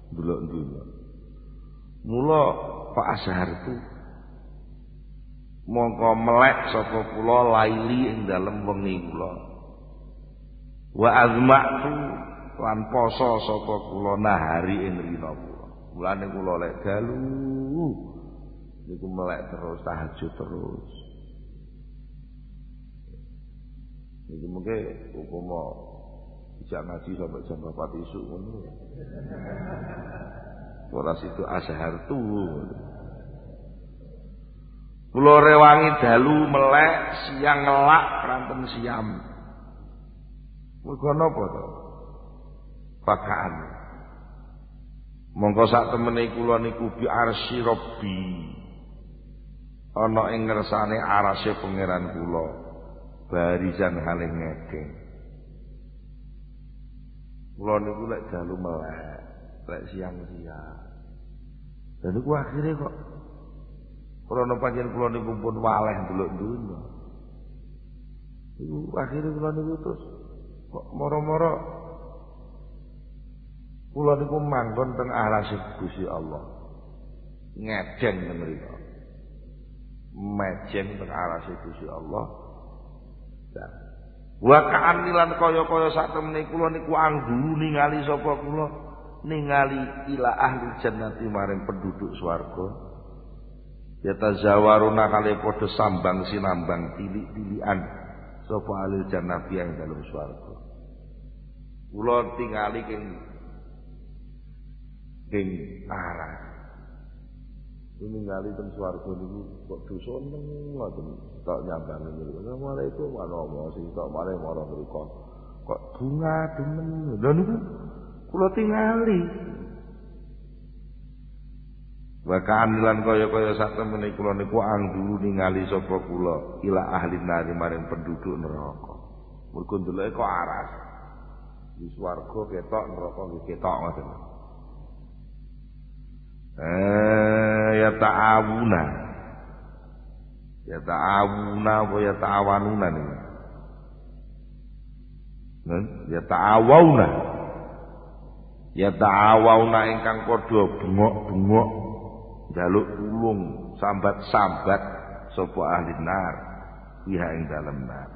Ndelok dunya. Mula Pak Azhar itu mongko melek sapa kula laili ing dalem wengi kula. Wa azma'tu lan poso sapa kula nahari ing rina kula. Mulane kula lek dalu niku melek terus tahajud terus. Niki mengke upama bisa ngaji sampai jam 4 isuk ngono. Ora situ Azhar tuh. Kula rewangi dalu melek siang ngelak ranten siam. Mergo napa to? Pakaan. Mongko sak temene kula niku bi arsy Rabbi. Ana ing ngersane arase pangeran kula. Barisan halih ngekeng. Kula niku lek dalu melek, lek siang-siang. Dan niku akhire kok krana pancen kula niku pun waleh ndelok dunya. Iku akhire kula niku terus kok moro-moro kula niku manggon teng arase Gusti Allah. Ngedeng teng mriku. Mejeng teng arase Gusti Allah. Wa ka'an lan kaya-kaya sak temene kula niku anggu ningali sapa kula ningali ila ahli jannati maring penduduk swarga. Ya tazawaruna kali padha sambang sinambang tilik-tilikan sapa ahli jannati yang dalem swarga. Kula tingali king arah. Ningali teng swarga niku kok dosa ngoten tok nyambangi niku. Assalamualaikum warahmatullahi wabarakatuh. Tok mare marang mriku. Kok bunga demen. Lha niku kula tingali. Bahkan lan kaya-kaya sak temene kula niku anggu ningali sapa kula ila ahli nari maring penduduk neraka. Mergo ndeloke kok aras. Di swarga ketok neraka nggih ketok ngoten. Ya ta'awuna wa ya ta'awanuna nih. Ya ta'awuna. Ya ta'awuna ingkang padha bengok-bengok njaluk tulung sambat-sambat sapa ahli nar fiha ing dalem nar.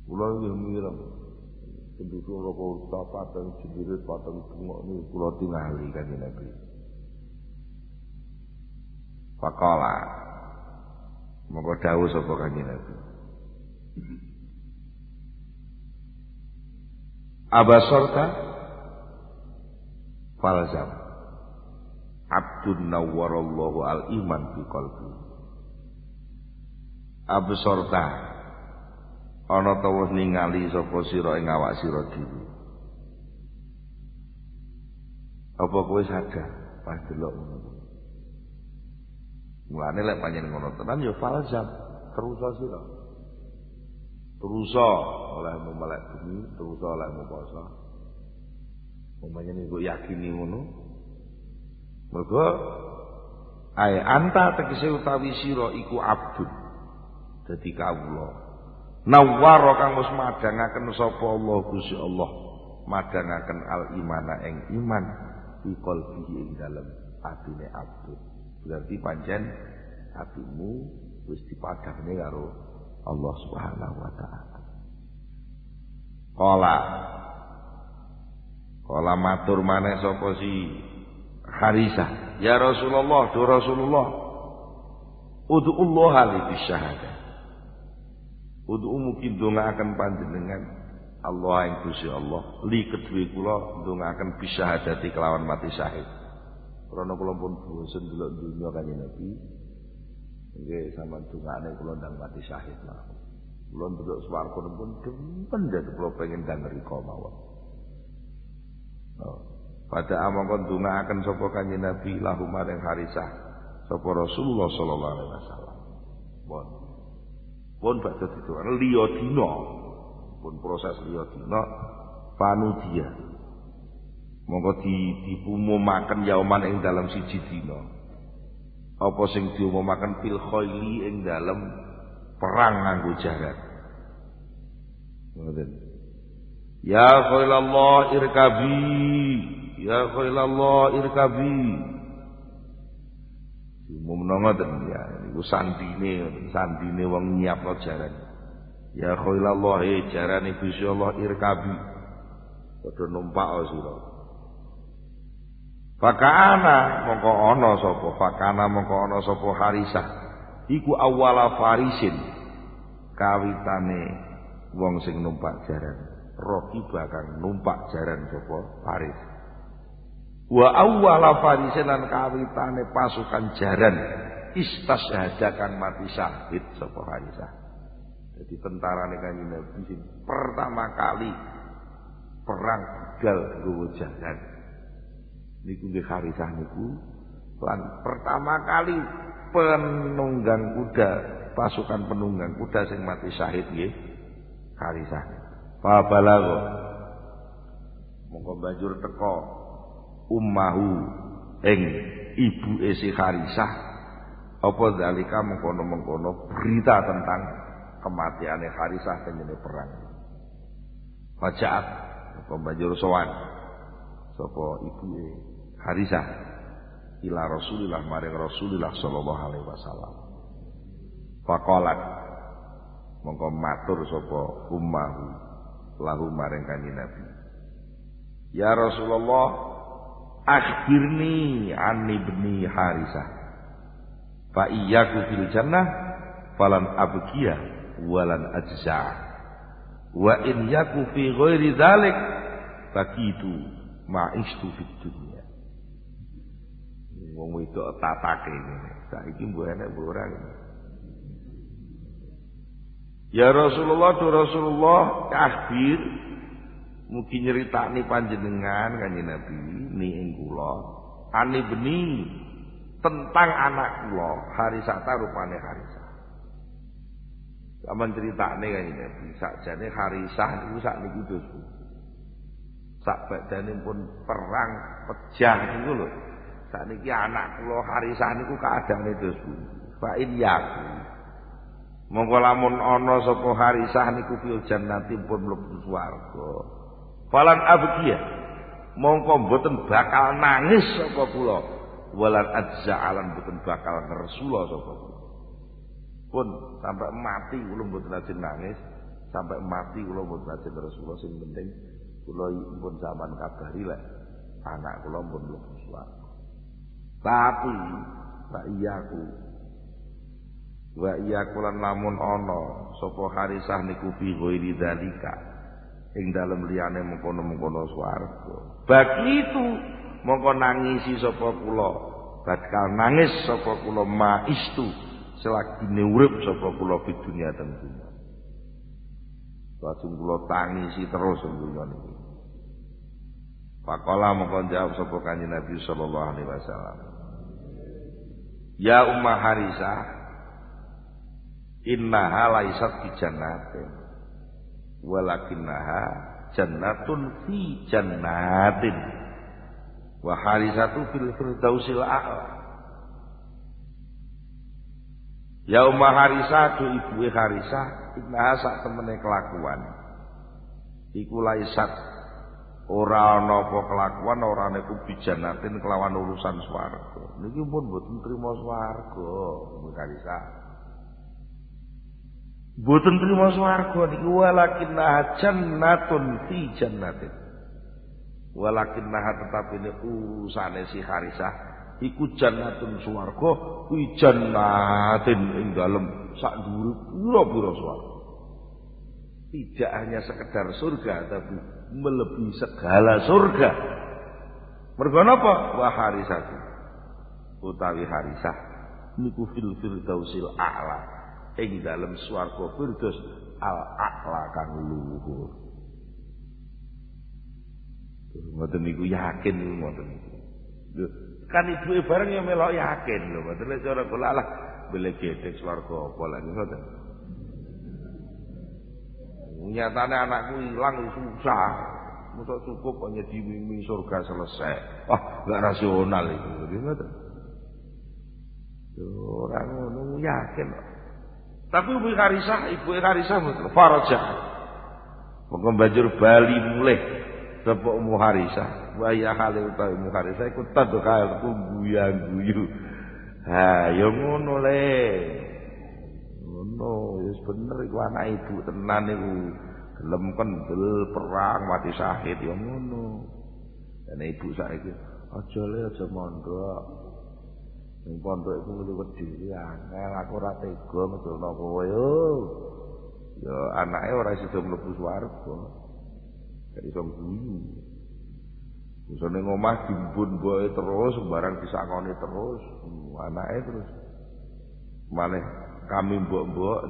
Kula nggih mireng penduduk neraka pateng jendirit pateng bengok niku kula tingali kanjeng Nabi. Faqala monggo dawuh sapa kanjeng Nabi. Abasarta falzam abdun nawwarallahu al-iman fi qalbi. Abasarta ana ta wis ningali sapa sira ing awak sira dhewe. Apa kowe sadar pas delok ngono? Mulane lek panjenengan ngono tenan ya falzam terus sira. Terus olehmu melek bumi, terus olehmu poso. Umpamane niku yakini ngono. Mergo ae anta tegese utawi sira iku abdun. Dadi kawula. Nawwara kang wis madangaken sapa Allah Gusti Allah, madangaken al-imana ing iman fi qalbihi ing dalem atine abdun. Berarti pancen atimu wis dipadhane karo Allah Subhanahu wa taala. Kala matur maneh sapa si Harisah, ya Rasulullah, do Rasulullah, ud'ullah li bisyahada. Ud'u mugi ndongaaken panjenengan Allah ing Gusti Allah, li kedue kula ndongaaken bisyahadati kelawan mati syahid. Karena kula pun bosen delok dunya kanjeng Nabi. Nggih sampean dongane kula ndang mati syahid mawon. Kula ndelok swarga pun demen dadi kula pengen ndang rika mawon. Pada amangka ndongaaken sapa kanjeng Nabi lahu maring Harisah sapa Rasulullah sallallahu alaihi wasallam. Pun badhe dituran liya dina. Pun proses liya dina panudia. Monggo diumumaken yauman ing dalam siji dina. Apa sing diumumaken fil khaili ing dalem perang nganggo jaran. Ngoten. Ya khailallah irkabi, ya khailallah irkabi. Umumna ngoten ya, niku sandine wong nyiapno jaran. Ya khailallah jarane Gusti Allah irkabi. Padha numpak sira. Fakana mongko ana sapa Harisah iku awala farisin kawitane wong sing numpak jaran roki bakang numpak jaran sapa Haris wa awala farisin lan kawitane pasukan jaran istasyhada kang mati syahid sapa Harisah. Jadi tentarane Kanjeng Nabi sing pertama kali perang budal nggawa jaran niku nggih Harisah niku lan pertama kali penunggang kuda, pasukan penunggang kuda sing mati syahid nggih Harisah. Fa balagha monggo banjur teka ummahu ing ibuke si Harisah apa zalika mengkono-mengkono berita tentang kematiane Harisah tenjene perang. Fajaat apa banjur sowan sapa ibuke Harisah ila Rasulillah maring Rasulillah sallallahu alaihi wasallam. Faqalat mongko matur sapa ummahu lahu maring Kanjeng Nabi. Ya Rasulullah, akhbirni an ibni Harisah. Fa iyyaku fil jannah falan abqiya walan ajza. Wa in yaku fi ghairi dzalik baqitu ma'istu fid dunya. Wong wedok tatake ngene. Saiki mbok enek mbok ora. Ya Rasulullah, tu Rasulullah, akhir mugi nyeritakni panjenengan Kanjeng Nabi ni ing kula ani beni tentang anak kula Harisah rupane Harisah. Saman critakne Kanjeng Nabi sakjane Harisah niku sakniki dosa. Sak badane pun perang pejah niku lho. Sakniki anak kula Harisah niku kaadane dosa. Fa in yaku monggo lamun ana sapa Harisah niku fil jannati pun mlebu swarga. Falan abdiya mongko mboten bakal nangis sapa kula. Walan adza'alan mboten bakal ngresula sapa kula. Pun sampai mati kula mboten ajeng nangis, sampai mati kula mboten ajeng ngresula sing penting kula pun zaman kabari lek anak kula pun mlebu swarga. Tapi wa iyaku lan lamun ana sapa Harisah niku fi ghairi dzalika ing dalem liyane mengkono-mengkono swarga. Begitu mongko nangisi sapa kula, bakal nangis sapa kula maistu selagi urip sapa kula di dunia teng dunya. Lajeng kula tangisi terus ing dunya niki. Faqala mongko jawab sapa Kanjeng Nabi sallallahu alaihi wasallam. Ya Ummah Harisah, innaha laisat bi jannatin walakinnaha jannatun fi jannatin wa harisatu fil firdausil a'la. Ya Ummah Harisah, tu ibuke Harisah, innaha sak temene kelakuan iku laisat ora ana apa kelakuan ora niku bijanatin kelawan urusan swarga. Niki pun mboten trima swarga, Ibu Harisah. Mboten trima swarga niki walakinna jannatun fi jannatin. Walakinna tetapi ini urusane si Harisah iku jannatun swarga, kuwi jannatin ing dalem sak dhuwur pira-pira swarga. Tidak hanya sekedar surga tapi melebihi segala surga. Mergo napa? Wa harisatu utawi Harisah niku fil firdausil a'la ing dalem swarga firdaus al a'la kang luhur. Mboten niku yakin ngoten niku. Kan ibuke bareng ya melok yakin lho, mboten lek cara kula lah bele gedhe swarga apa lha ngoten. Nyatane anakku hilang susah. Mosok cukup hanya diwimi surga selesai. Wah, enggak rasional itu. Ngoten. Ora ngono yakin. Tapi Ibu Harisah mboten faraja. Monggo banjur bali mulih sapa Ummu Harisah. Wa ya hale utawi Ummu Harisah iku tadhaka guyang-guyu. Ha, ya ngono le. Ngono, wis bener iku anak ibu tenan iku. Gelem kendel perang mati syahid ya ngono. Dene ibu saiki aja le aja mondok. Ning pondok iku mesti wedi angel aku ora tega ngedolno kowe yo. Ya anake ora iso mlebu swarga. Gak iso guyu. Wis ning omah dimpun mboke terus sembarang disakoni terus. Anake terus maneh kami mbok-mbok.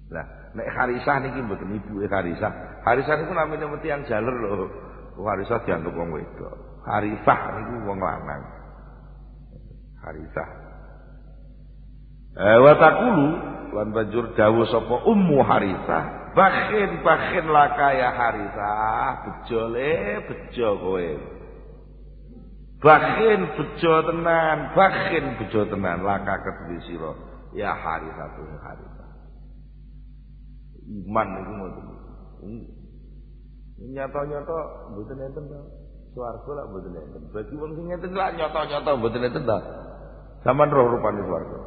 Lah, nek Harisah niki mboten ibuke Harisah. Harisah niku namine mesti yang jaler lho. Harisah dianggep wong wedok. Harisah niku wong lanang. Harisah. Wa taqulu lan banjur dawuh sapa Ummu Harisah, bakhin laka ya Harisah, bejo kowe. Bakhin bejo tenan laka kedue sira ya Harisah tu Harisah. Iman niku ngoten. Nyata-nyata mboten enten to. Swarga lak mboten enten. Bagi wong sing ngeten lak nyata-nyata mboten enten to. Saman roh rupane swarga.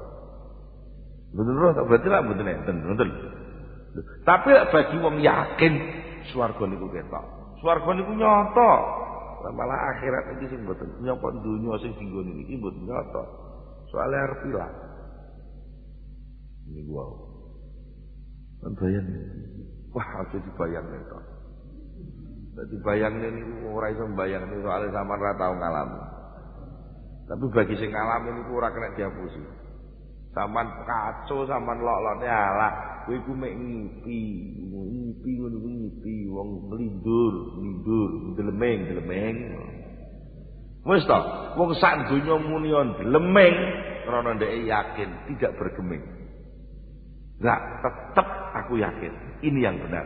Mboten roh tak berarti lak mboten enten, ngoten. Tapi bagi wong yakin swarga niku ketok. Swarga niku nyata. Malah akhirat iki sing mboten nyapa donya sing dinggone iki mboten nyata. Soale arep ilang. Niku wae. Bayang, wah aja dibayangin kok. Jadi bayangin niku ora iso mbayangin soalnya sampean ora tau ngalami. Tapi bagi sing ngalami niku ora kena dihapusi. Sampean kacau, sampean lok-lokne alah, kowe iku mek ngipi ngono iku ngipi wong melindur, delemeng. Wis to, wong sak donya muni delemeng karena ndek yakin tidak bergeming. Enggak, tetap aku yakin ini yang benar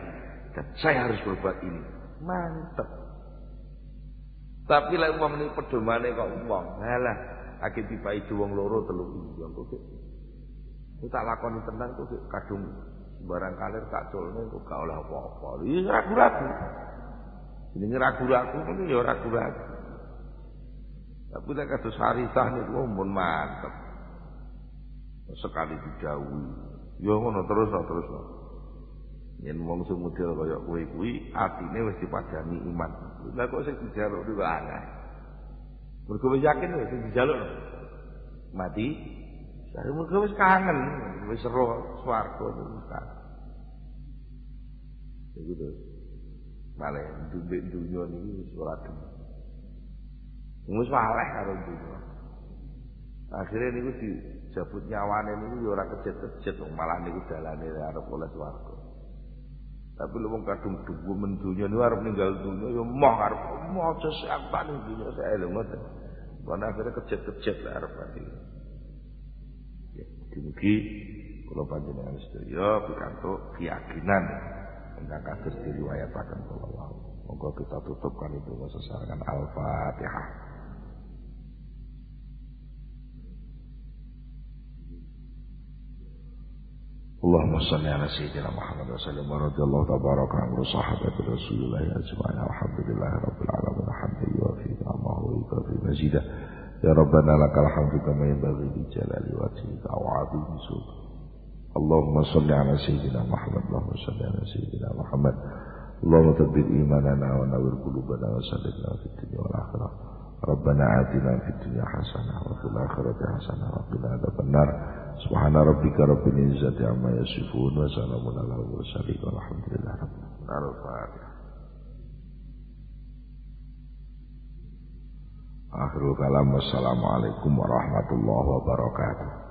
dan saya harus berbuat ini. Mantap. Tapi lek umpamane pedomane kok wong, halah, akeh dipai wong loro telu yo kok. Ku tak lakoni tenan kok kadung barang kalir tak culne kok gak oleh apa-apa. Iki ragu-ragu. Jenenge ragu-ragu niku ya ragu-ragu. Tapi lek kados Harisah niku mun mantep. Sekali dijauhi. Ya ngono terus. Yen wong sing model kaya kowe kuwi atine wis dipadani iman. Lah kok sing dijaluk niku aneh. Mergo wis yakin wis sing dijaluk mati. Saya mergo wis kangen, wis roh swarga niku kan. Iku to. Malah dumbek dunya niku wis ora gelem. Wis waleh karo dunya. Akhire niku dijabut nyawane niku ya ora kejet-kejet malah niku dalane arep oleh swarga. Tapi lu wong kadung duwe mendunya niku arep ninggal dunya ya moh arep moh aja sakpan dunya sae lho ngoten. Karena akhirnya kejet-kejet lah arep mati. Ya, mugi kula panjenengan sedaya pikantuk keyakinan ingkang kados diriwayataken kula wau. Monggo kita tutup kali donga sesarengan Al-Fatihah. Allahumma salli ala sayyidina Muhammad wa sallim wa radiyallahu tabaraka an sahabati Rasulillah ajma'in. Alhamdulillahi rabbil alamin. Hamdan yuwafi ni'amahu wa yukafi mazidah. Ya Rabbana lakal hamdu kama yanbaghi li jalali wajhika wa 'azimi sultanik. Allahumma salli ala sayyidina Muhammad. Allahumma salli ala sayyidina Muhammad. Allahumma thabbit imanana wa nawwir qulubana wa saddidna fid dunya wal akhirah. Rabbana atina fid dunya hasanah wa fil akhirati hasanah wa qina adzabannar. Subhana rabbika rabbil izzati amma yasifun wa salamun alal mursalin walhamdulillahi rabbil alamin. Al-Fatihah. Akhirul kalam. Wassalamualaikum warahmatullahi wabarakatuh.